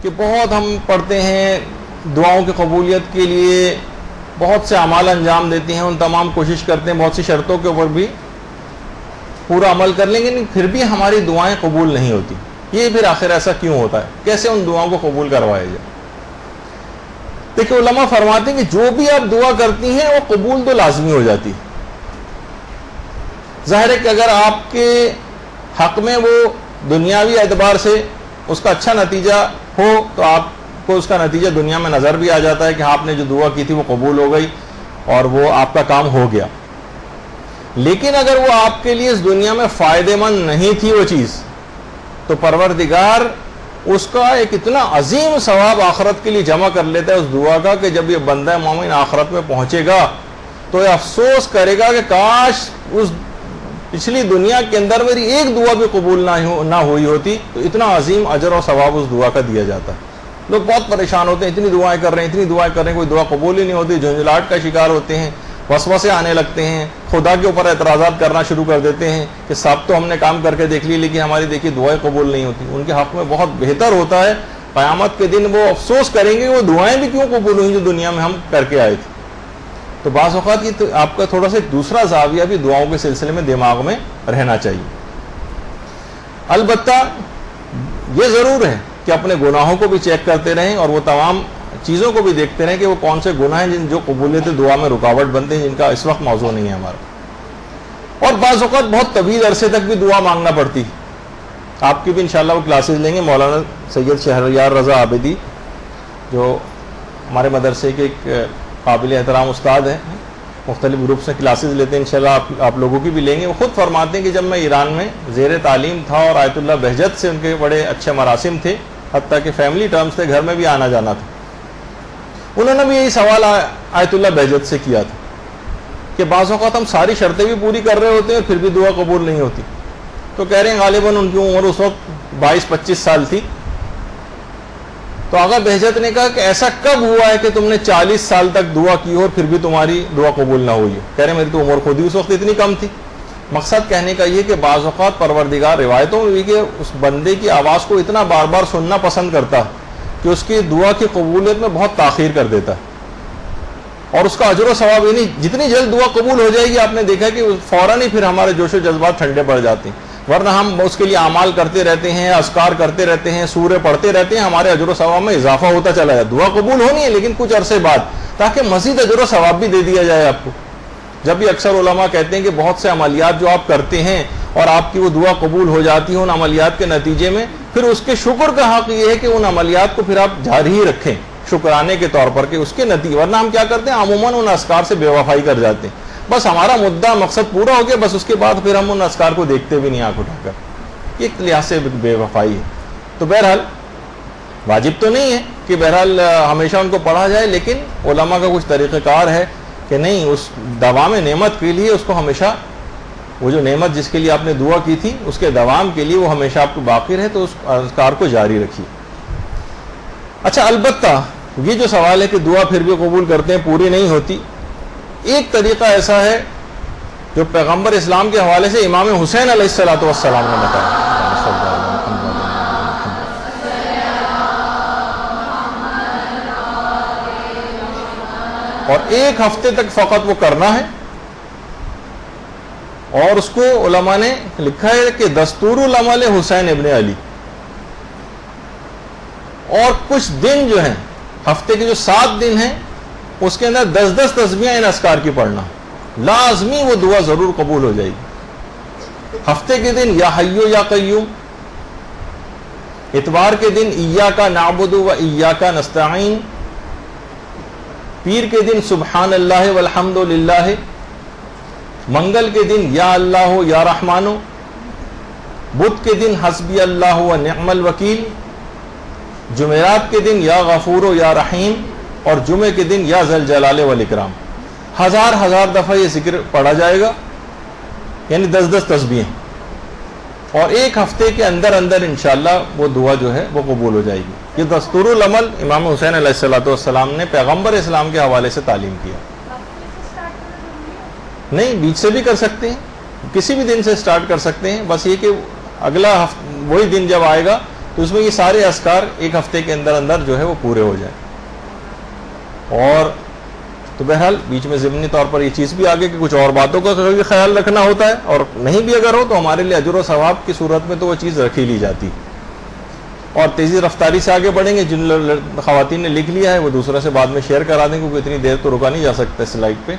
کہ بہت ہم پڑھتے ہیں دعاؤں کی قبولیت کے لیے، بہت سے اعمال انجام دیتے ہیں، ان تمام کوشش کرتے ہیں، بہت سی شرطوں کے اوپر بھی پورا عمل کر لیں گے، لیکن پھر بھی ہماری دعائیں قبول نہیں ہوتی. یہ پھر آخر ایسا کیوں ہوتا ہے؟ کیسے ان دعاؤں کو قبول کروایا جائے؟ دیکھیں علماء فرماتے ہیں کہ جو بھی آپ دعا کرتی ہیں وہ قبول تو لازمی ہو جاتی ہے. ظاہر ہے کہ اگر آپ کے حق میں وہ دنیاوی اعتبار سے اس کا اچھا نتیجہ ہو تو آپ کو اس کا نتیجہ دنیا میں نظر بھی آ جاتا ہے کہ آپ نے جو دعا کی تھی وہ قبول ہو گئی اور وہ آپ کا کام ہو گیا. لیکن اگر وہ آپ کے لیے اس دنیا میں فائدہ مند نہیں تھی وہ چیز، تو پروردگار اس کا ایک اتنا عظیم ثواب آخرت کے لیے جمع کر لیتا ہے اس دعا کا کہ جب یہ بندہ مومن آخرت میں پہنچے گا تو یہ افسوس کرے گا کہ کاش اس پچھلی دنیا کے اندر میری ایک دعا بھی قبول نہ ہوئی ہوتی. تو اتنا عظیم اجر اور ثواب اس دعا کا دیا جاتا ہے. لوگ بہت پریشان ہوتے ہیں، اتنی دعائیں کر رہے ہیں، اتنی دعائیں کر رہے ہیں، کوئی دعا قبول ہی نہیں ہوتی، جھنجھلاہٹ کا شکار ہوتے ہیں، وسوسے آنے لگتے ہیں، خدا کے اوپر اعتراضات کرنا شروع کر دیتے ہیں کہ سب تو ہم نے کام کر کے دیکھ لی لیکن ہماری دیکھیے دعائیں قبول نہیں ہوتی. ان کے حق میں بہت بہتر ہوتا ہے قیامت کے دن وہ افسوس کریں گے وہ دعائیں بھی کیوں قبول ہوئیں جو دنیا میں ہم کر کے آئے تھے. تو بعض اوقات یہ تو آپ کا تھوڑا سا دوسرا زاویہ بھی دعاؤں کے سلسلے میں دماغ میں رہنا چاہیے. البتہ یہ ضرور ہے کہ اپنے گناہوں کو بھی چیک کرتے رہیں اور وہ تمام چیزوں کو بھی دیکھتے رہیں کہ وہ کون سے گناہ ہیں جو قبولیت دعا میں رکاوٹ بنتے ہیں، جن کا اس وقت موضوع نہیں ہے ہمارا. اور بعض اوقات بہت طویل عرصے تک بھی دعا مانگنا پڑتی. آپ کی بھی انشاءاللہ وہ کلاسز لیں گے. مولانا سید شہریار رضا عابدی جو ہمارے مدرسے کے ایک قابل احترام استاد ہیں، مختلف گروپ سے کلاسز لیتے ہیں، انشاءاللہ آپ لوگوں کی بھی لیں گے. وہ خود فرماتے ہیں کہ جب میں ایران میں زیر تعلیم تھا اور آیت اللہ بہجت سے ان کے بڑے اچھے مراسم تھے، حتیٰ کہ فیملی ٹرمز تھے، گھر میں بھی آنا جانا تھا. انہوں نے بھی یہی سوال آیت اللہ بہجت سے کیا تھا کہ بعض اوقات ہم ساری شرطیں بھی پوری کر رہے ہوتے ہیں پھر بھی دعا قبول نہیں ہوتی. تو کہہ رہے ہیں غالباً ان کی عمر اس وقت 22-25 سال تھی. تو آقا بہجت نے کہا کہ ایسا کب ہوا ہے کہ تم نے 40 سال تک دعا کی اور پھر بھی تمہاری دعا قبول نہ ہوئی؟ کہہ رہے ہیں میری تو عمر خود ہی اس وقت اتنی کم تھی. مقصد کہنے کا یہ کہ بعض اوقات پروردگار روایتوں میں بھی کہ اس بندے کی آواز کو اتنا بار بار سننا پسند کرتا کہ اس کی دعا کی قبولیت میں بہت تاخیر کر دیتا ہے اور اس کا اجر و ثواب یعنی جتنی جلد دعا قبول ہو جائے گی آپ نے دیکھا کہ فوراً ہی پھر ہمارے جوش و جذبات ٹھنڈے پڑ جاتے ہیں. ورنہ ہم اس کے لیے اعمال کرتے رہتے ہیں، اذکار کرتے رہتے ہیں، سورے پڑھتے رہتے ہیں، ہمارے اجر و ثواب میں اضافہ ہوتا چلا جائے. دعا قبول ہونی ہے لیکن کچھ عرصے بعد، تاکہ مزید اجر و ثواب بھی دے دیا جائے آپ کو. جب بھی اکثر علماء کہتے ہیں کہ بہت سے عملیات جو آپ کرتے ہیں اور آپ کی وہ دعا قبول ہو جاتی ہے ان عملیات کے نتیجے میں، پھر اس کے شکر کا حق یہ ہے کہ ان عملیات کو پھر آپ جاری ہی رکھیں شکرانے کے طور پر کہ اس کے نتیجے. ورنہ ہم کیا کرتے ہیں عموماً ان اذکار سے بے وفائی کر جاتے ہیں. بس ہمارا مدعا مقصد پورا ہو گیا، بس اس کے بعد پھر ہم ان اذکار کو دیکھتے بھی نہیں آنکھ اٹھا کر. ایک لحاظ سے بے وفائی ہے. تو بہرحال واجب تو نہیں ہے کہ بہرحال ہمیشہ ان کو پڑھا جائے، لیکن علماء کا کچھ طریقہ کار ہے کہ نہیں، اس دوام نعمت کے لیے اس کو ہمیشہ وہ جو نعمت جس کے لیے آپ نے دعا کی تھی اس کے دوام کے لیے وہ ہمیشہ آپ کو باقی رہے، تو اس اذکار کو جاری رکھیے. اچھا البتہ یہ جو سوال ہے کہ دعا پھر بھی قبول کرتے ہیں پوری نہیں ہوتی، ایک طریقہ ایسا ہے جو پیغمبر اسلام کے حوالے سے امام حسین علیہ الصلوۃ والسلام نے بتایا. اور 1 ہفتے تک فقط وہ کرنا ہے، اور اس کو علماء نے لکھا ہے کہ دستور العمل حسین ابن علی. اور کچھ دن جو ہیں ہفتے کے جو 7 دن ہیں اس کے اندر 10-10 تسبیحیں ان اذکار کی پڑھنا، لازمی وہ دعا ضرور قبول ہو جائے گی. ہفتے کے دن یا حیو یا قیوم، اتوار کے دن ایاک نعبد و ایاک نستعین، پیر کے دن سبحان اللہ والحمد للہ، منگل کے دن یا اللہ یا رحمانو، بدھ کے دن حسبی اللہ و نعم الوکیل، جمعرات کے دن یا غفور و یا رحیم، اور جمعے کے دن یا ذل جلال والاکرام. 1000 دفعہ یہ ذکر پڑھا جائے گا، یعنی 10-10 تسبیحیں، اور 1 ہفتے کے اندر انشاءاللہ وہ دعا جو ہے وہ قبول ہو جائے گی. یہ دستور العمل امام حسین علیہ الصلوۃ والسلام نے پیغمبر اسلام کے حوالے سے تعلیم کیا. نہیں، بیچ سے بھی کر سکتے ہیں، کسی بھی دن سے سٹارٹ کر سکتے ہیں. بس یہ کہ اگلا وہی دن جب آئے گا تو اس میں یہ سارے اذکار ایک ہفتے کے اندر اندر جو ہے وہ پورے ہو جائیں. اور تو بہرحال بیچ میں ضمنی طور پر یہ چیز بھی آگے کہ کچھ اور باتوں کا خیال رکھنا ہوتا ہے, اور نہیں بھی اگر ہو تو ہمارے لیے اجر و ثواب کی صورت میں تو وہ چیز رکھی لی جاتی. اور تیزی رفتاری سے آگے بڑھیں گے, جن خواتین نے لکھ لیا ہے وہ دوسروں سے بعد میں شیئر کرا دیں, کیونکہ اتنی دیر تو رکا نہیں جا سکتا سلائڈ پہ.